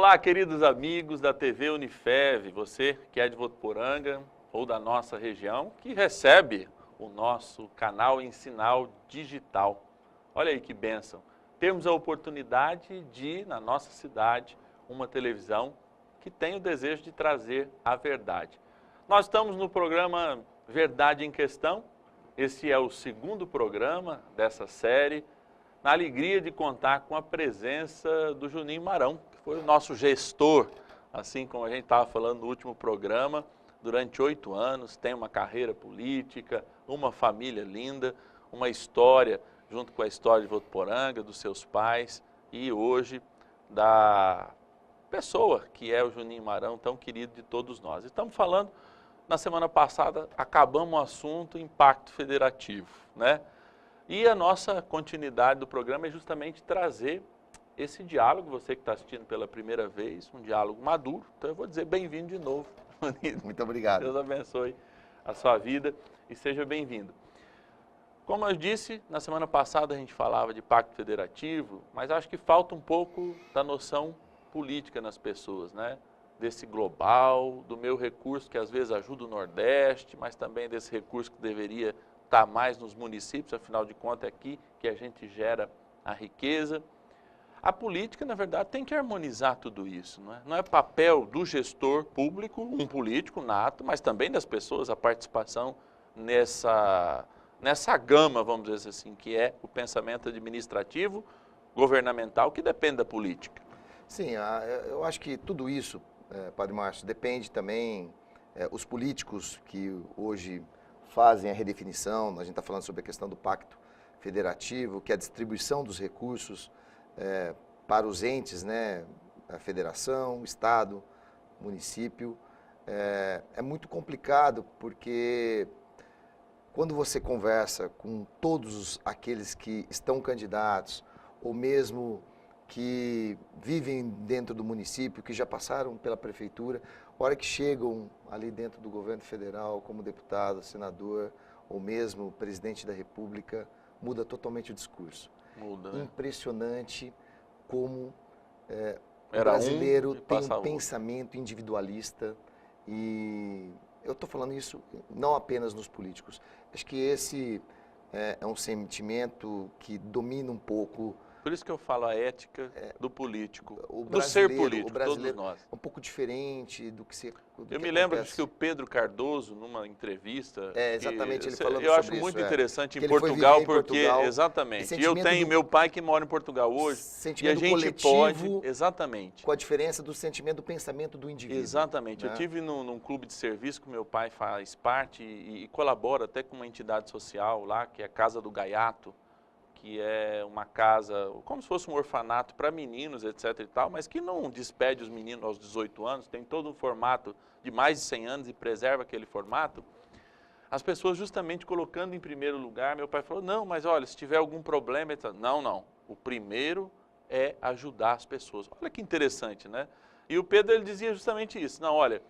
Olá, queridos amigos da TV Unifev, você que é de Votuporanga ou da nossa região, que recebe o nosso canal em sinal digital. Olha aí que bênção. Temos a oportunidade de, na nossa cidade, uma televisão que tem o desejo de trazer a verdade. Nós estamos no programa Verdade em Questão. Esse é o segundo programa dessa série, na alegria de contar com a presença do Juninho Marão, que foi o nosso gestor, assim como a gente estava falando no último programa, durante 8 anos, tem uma carreira política, uma família linda, uma história, junto com a história de Votuporanga, dos seus pais, e hoje da pessoa que é o Juninho Marão, tão querido de todos nós. Estamos falando, na semana passada, acabamos o assunto Impacto Federativo, né? E a nossa continuidade do programa é justamente trazer esse diálogo, você que está assistindo pela primeira vez, um diálogo maduro. Então eu vou dizer bem-vindo de novo. Muito obrigado. Deus abençoe a sua vida e seja bem-vindo. Como eu disse, na semana passada a gente falava de pacto federativo, mas acho que falta um pouco da noção política nas pessoas, né? Desse global, do meu recurso que às vezes ajuda o Nordeste, mas também desse recurso que deveria estar mais nos municípios, afinal de contas é aqui que a gente gera a riqueza. A política, na verdade, tem que harmonizar tudo isso, não é? Não é papel do gestor público, um político nato, mas também das pessoas, a participação nessa gama, vamos dizer assim, que é o pensamento administrativo, governamental, que depende da política. Sim, eu acho que tudo isso, Padre Márcio, depende também, os políticos que hoje fazem a redefinição, a gente está falando sobre a questão do pacto federativo, que é a distribuição dos recursos para os entes, né, a federação, estado, município. É muito complicado porque quando você conversa com todos aqueles que estão candidatos, ou mesmo que vivem dentro do município, que já passaram pela prefeitura, a hora que chegam ali dentro do governo federal, como deputado, senador, ou mesmo presidente da República, muda totalmente o discurso. Muda, né? Impressionante como o Era brasileiro e tem passa um outro. pensamento individualista, e eu estou falando isso não apenas nos políticos. Acho que esse é um sentimento que domina um pouco. Por isso que eu falo a ética do político, O do ser brasileiro, político, o brasileiro todos nós. é um pouco diferente do que se do Eu que me lembro acontece. que o Pedro Cardoso, numa entrevista, Exatamente, ele falando eu acho sobre muito isso, interessante que em ele foi Portugal, viver em porque, Portugal, exatamente, esse e eu sentimento tenho do meu pai que mora em Portugal hoje, e a sentimento gente coletivo, pode, exatamente, com a diferença do sentimento do pensamento do indivíduo. exatamente. Né? Eu tive num clube de serviço que meu pai faz parte e colabora até com uma entidade social lá, que é a Casa do Gaiato, que é uma casa, como se fosse um orfanato para meninos, etc e tal, mas que não despede os meninos aos 18 anos, tem todo um formato de mais de 100 anos e preserva aquele formato. As pessoas justamente colocando em primeiro lugar, meu pai falou, não, mas olha, se tiver algum problema, etc. Não, o primeiro é ajudar as pessoas. Olha que interessante, né? E o Pedro, ele dizia justamente isso, não, olha,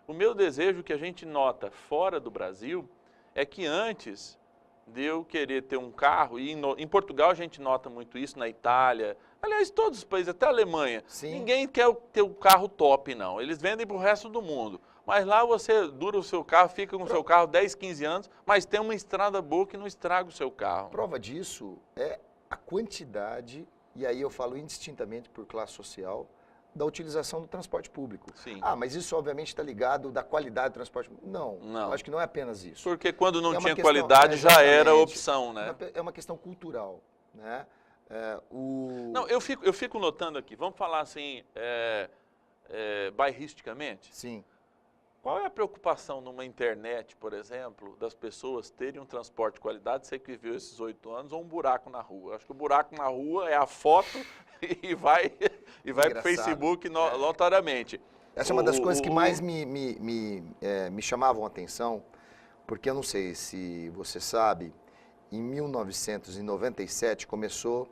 o meu desejo que a gente nota fora do Brasil é que antes de eu querer ter um carro, e em Portugal a gente nota muito isso, na Itália, aliás, todos os países, até a Alemanha, Sim. Ninguém quer ter o carro top, não. Eles vendem para o resto do mundo. Mas lá você dura o seu carro, fica com o seu carro 10, 15 anos, mas tem uma estrada boa que não estraga o seu carro. Prova disso é a quantidade, e aí eu falo indistintamente por classe social, da utilização do transporte público. Sim. Ah, mas isso obviamente está ligado da qualidade do transporte público. Não, eu acho que não é apenas isso. Porque quando não É uma tinha questão- qualidade já era opção, né? É uma questão cultural, né? Não, eu fico notando aqui, vamos falar assim, bairristicamente. Sim. Qual é a preocupação numa internet, por exemplo, das pessoas terem um transporte de qualidade, você que viveu esses 8 anos, ou um buraco na rua? Acho que o buraco na rua é a foto e vai para o Facebook notoriamente. Essa é uma das coisas que mais me chamavam a atenção, porque eu não sei se você sabe, em 1997 começou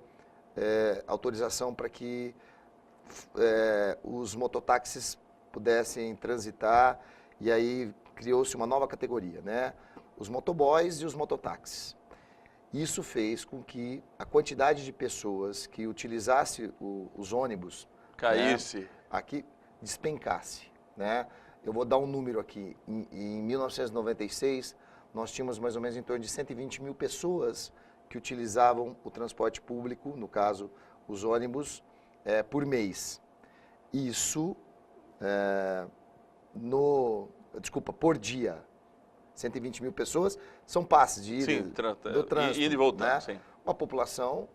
autorização para que os mototáxis pudessem transitar, e aí criou-se uma nova categoria, né? Os motoboys e os mototáxis. Isso fez com que a quantidade de pessoas que utilizasse os ônibus caísse. aqui despencasse, né? Eu vou dar um número aqui. Em 1996, nós tínhamos mais ou menos em torno de 120 mil pessoas que utilizavam o transporte público, no caso, os ônibus, por mês. Isso, por dia. 120 mil pessoas são passes de ida, do trânsito. Ida e voltando, né? sim. Uma população,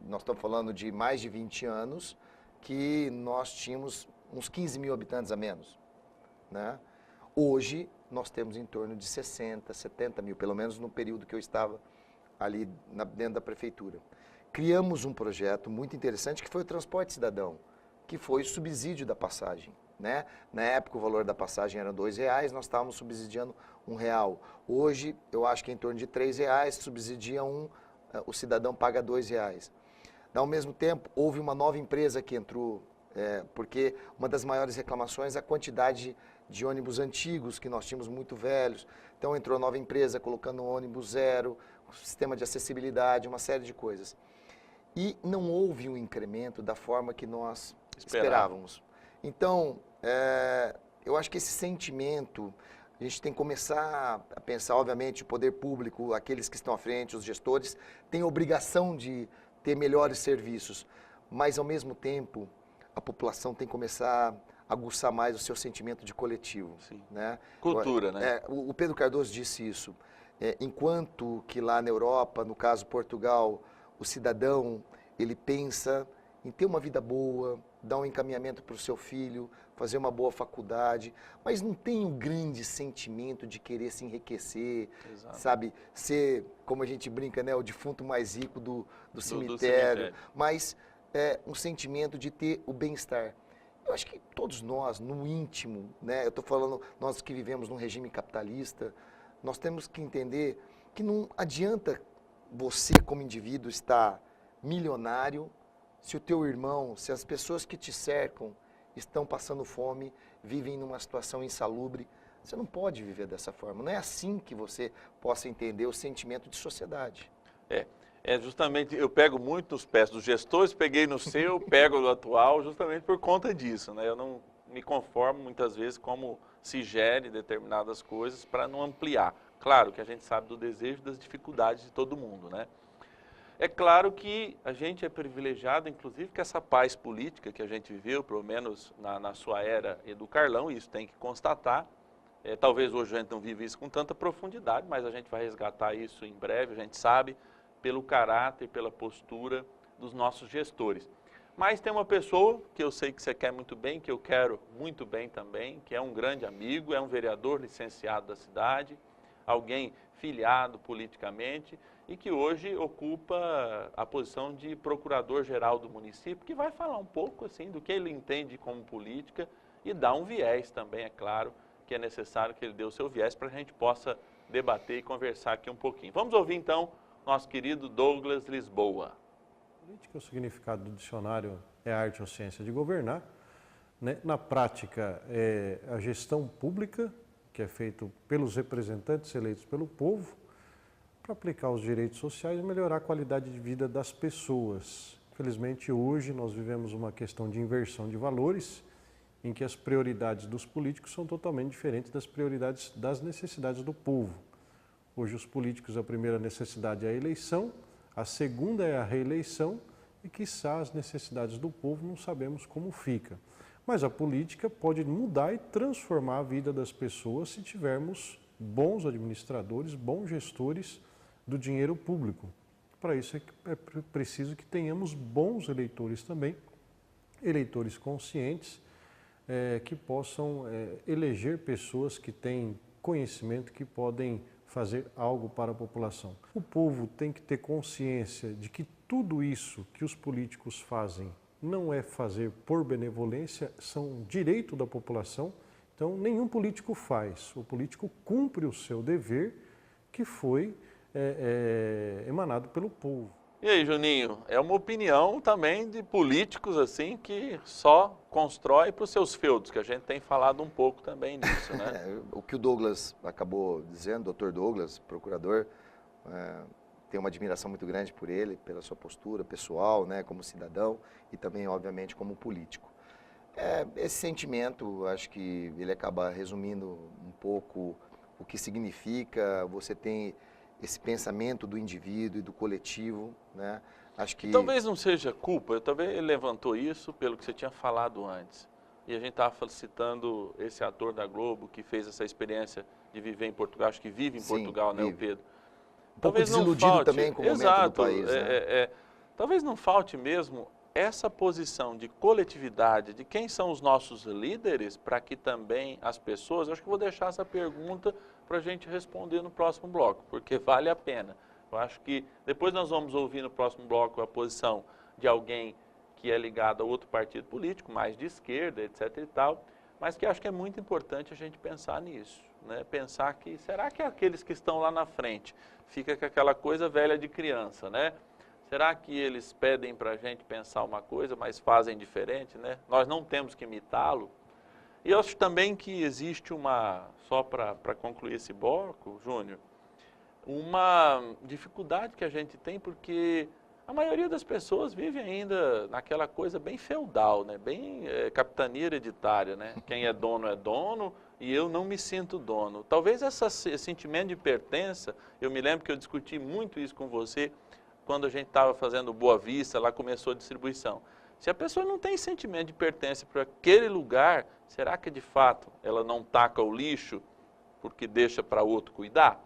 nós estamos falando de mais de 20 anos, que nós tínhamos uns 15 mil habitantes a menos, né? Hoje, nós temos em torno de 60, 70 mil, pelo menos no período que eu estava ali dentro da prefeitura. Criamos um projeto muito interessante que foi o Transporte Cidadão, que foi o subsídio da passagem, né? Na época o valor da passagem era R$2, nós estávamos subsidiando R$1. Hoje, eu acho que é em torno de R$3, subsidia o cidadão paga R$2. Ao mesmo tempo, houve uma nova empresa que entrou, porque uma das maiores reclamações é a quantidade de ônibus antigos, que nós tínhamos muito velhos. Então entrou nova empresa colocando um ônibus zero, sistema de acessibilidade, uma série de coisas. E não houve um incremento da forma que nós esperávamos. Então, eu acho que esse sentimento, a gente tem que começar a pensar, obviamente, o poder público, aqueles que estão à frente, os gestores, têm a obrigação de ter melhores serviços, mas ao mesmo tempo a população tem que começar a aguçar mais o seu sentimento de coletivo. Sim. Né? Cultura, né? O Pedro Cardoso disse isso. Enquanto que lá na Europa, no caso Portugal, o cidadão ele pensa em ter uma vida boa, dar um encaminhamento para o seu filho, fazer uma boa faculdade, mas não tem um grande sentimento de querer se enriquecer, Exato. sabe? Ser, como a gente brinca, né? O defunto mais rico do cemitério, mas um sentimento de ter o bem-estar. Eu acho que todos nós, no íntimo, né? Eu estou falando, nós que vivemos num regime capitalista, nós temos que entender que não adianta você, como indivíduo, estar milionário se o teu irmão, se as pessoas que te cercam estão passando fome, vivem numa situação insalubre. Você não pode viver dessa forma. Não é assim que você possa entender o sentimento de sociedade. Justamente, eu pego muito nos pés dos gestores, peguei no seu, pego no atual, justamente por conta disso, né? Eu não me conformo muitas vezes como se gere determinadas coisas para não ampliar. Claro que a gente sabe do desejo e das dificuldades de todo mundo, né? É claro que a gente é privilegiado, inclusive, que essa paz política que a gente viveu, pelo menos na sua era do Carlão, isso tem que constatar. Talvez hoje a gente não vive isso com tanta profundidade, mas a gente vai resgatar isso em breve, a gente sabe, pelo caráter, pela postura dos nossos gestores. Mas tem uma pessoa que eu sei que você quer muito bem, que eu quero muito bem também, que é um grande amigo, é um vereador licenciado da cidade, alguém filiado politicamente e que hoje ocupa a posição de procurador-geral do município, que vai falar um pouco assim do que ele entende como política e dar um viés também, é claro, que é necessário que ele dê o seu viés para que a gente possa debater e conversar aqui um pouquinho. Vamos ouvir então nosso querido Douglas Lisboa. Política, o significado do dicionário é a arte ou ciência de governar. Né? Na prática, é a gestão pública, que é feito pelos representantes eleitos pelo povo, para aplicar os direitos sociais e melhorar a qualidade de vida das pessoas. Infelizmente, hoje nós vivemos uma questão de inversão de valores, em que as prioridades dos políticos são totalmente diferentes das prioridades das necessidades do povo. Hoje os políticos, a primeira necessidade é a eleição, a segunda é a reeleição e, quiçá, as necessidades do povo não sabemos como fica. Mas a política pode mudar e transformar a vida das pessoas se tivermos bons administradores, bons gestores do dinheiro público. Para isso é preciso que tenhamos bons eleitores também, eleitores conscientes, que possam eleger pessoas que têm conhecimento, que podem fazer algo para a população. O povo tem que ter consciência de que tudo isso que os políticos fazem não é fazer por benevolência, são direito da população. Então, nenhum político faz. O político cumpre o seu dever, que foi emanado pelo povo. E aí, Juninho, é uma opinião também de políticos assim que só constrói para os seus feudos, que a gente tem falado um pouco também disso, né? O que o Douglas acabou dizendo, doutor Douglas, procurador, tenho uma admiração muito grande por ele, pela sua postura pessoal, né, como cidadão e também, obviamente, como político. Esse sentimento, acho que ele acaba resumindo um pouco o que significa você tem esse pensamento do indivíduo e do coletivo, né? Acho que... Talvez não seja culpa, talvez ele levantou isso pelo que você tinha falado antes. E a gente estava citando esse ator da Globo que fez essa experiência de viver em Portugal, acho que vive em Portugal, né, o Pedro? Um pouco desiludido também com o momento do país, né? Talvez não falte mesmo essa posição de coletividade, de quem são os nossos líderes, para que também as pessoas... Acho que vou deixar essa pergunta para a gente responder no próximo bloco, porque vale a pena. Eu acho que depois nós vamos ouvir no próximo bloco a posição de alguém que é ligado a outro partido político, mais de esquerda, etc. e tal, mas que acho que é muito importante a gente pensar nisso, né? Pensar que, será que aqueles que estão lá na frente fica com aquela coisa velha de criança, né? Será que eles pedem para a gente pensar uma coisa, mas fazem diferente, né? Nós não temos que imitá-lo. E eu acho também que existe só para concluir esse bloco, Júnior, uma dificuldade que a gente tem, porque a maioria das pessoas vive ainda naquela coisa bem feudal, né? Bem capitania hereditária, né? Quem é dono e eu não me sinto dono. Talvez esse sentimento de pertença, eu me lembro que eu discuti muito isso com você, quando a gente estava fazendo Boa Vista, lá começou a distribuição. Se a pessoa não tem sentimento de pertença para aquele lugar, será que de fato ela não taca o lixo porque deixa para outro cuidar?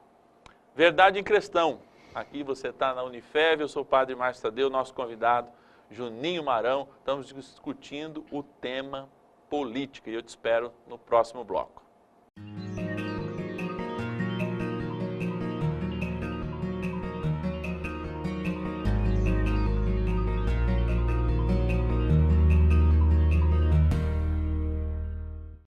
Verdade em questão. Aqui você está na Unifev, eu sou o Padre Márcio Tadeu, nosso convidado Juninho Marão. Estamos discutindo o tema política e eu te espero no próximo bloco.